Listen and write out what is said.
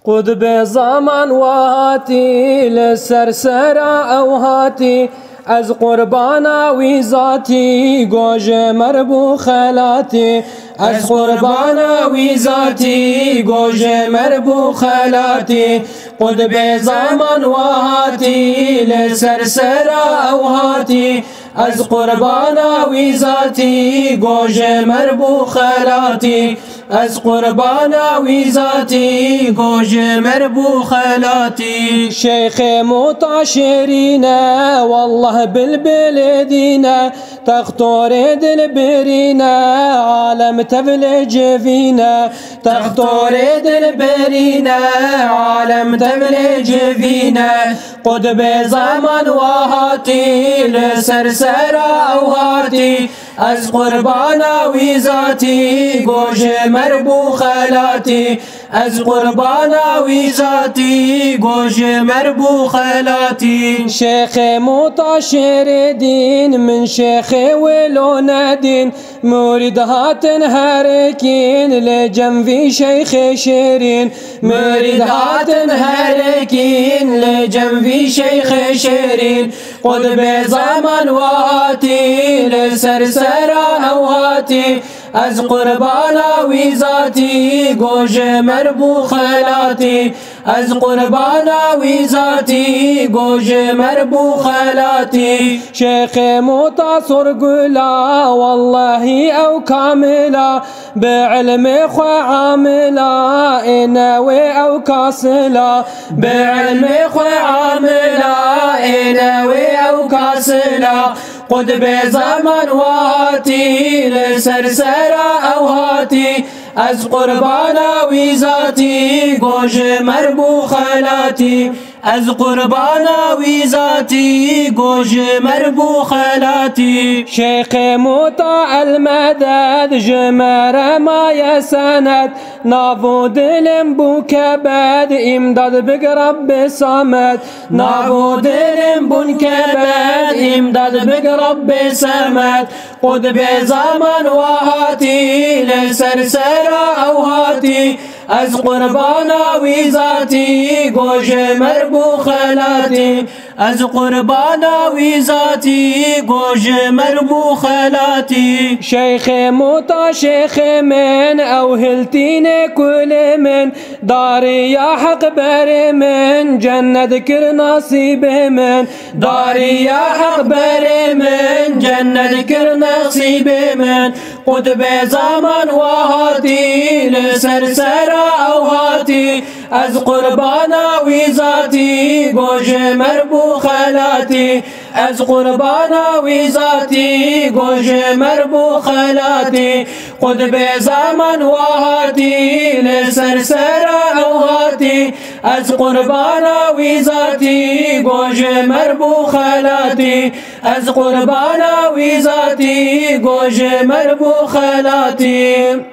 قطب زمان وهاتی لسرسرا او هاتی از قربانا وی ذاتی گوژ مربو خلاتی از قربانا وی ذاتی گوژ مربو خلاتی قطب زمان وهاتی لسرسرا او هاتی از قربانا وی ذاتی گوژ مربو خلاتی از قربانا وی ذاتی گوژ مربو خلاتی شیخ متعشرینه والله بالبل دينا تختار دل برينا عالم تفلج فينا تختار دل برينا عالم تفلج فينا قطب زمان وهاتي لسرسرا اوهاتي از قربانا وی ذاتی گوژ مربو خلاتی از قربانا وی ذاتی گوژ مربو خلاتی شیخ متعشر دین من شیخ ولون دین مرید هاتن هرکین لجنبی شیخ شیرین مرید هاتن هرکین لجنبی شیخ شیرین قطب زمان وهاتی لسرسرا اوهاتی از قربانا وی ذاتی گوژ مربو خلاتی از قربانا وی ذاتی گوژ مربو خلاتی شیخ متصر گلا والله او کاملا بعلم خو عاملا انوي او کاسلا بعلم خو عاملا انوي او کاسلا قطب زمان وهاتی لسرسرا اوهاتی از قربانا وی ذاتی گوژ مربو خلاتی از قربانا وی ذاتی گوژ مربو خلاتی شیخ مطاع المدد جمر ما يسند نابو دلم بو کبد امداد بگ رب صمد نابو دلم بو کبد امداد بگ رب صمد قطب زمان وهاتی لسرسرا اوهاتی از قربانا وی ذاتی گوژ مربو خلاتی از قربانا وی ذاتی گوژ مربو خلاتی شیخ مطاع شیخ من او هلتین کل من داری یا حق بر من جنت کر نصیب من داری یا حق بر من جنت کر نصیب من قطب زمان وهاتی لسرسرا اوهاتی از قربانا وی ذاتی گوژ مربو خلاتی از قربانا وی ذاتی گوژ مربو خلاتی قطب زمان وهاتی لسرسرا اوهاتی از قربانا وی ذاتی گوژ مربو خلاتی از قربانا وی ذاتی گوژ مربو خلاتی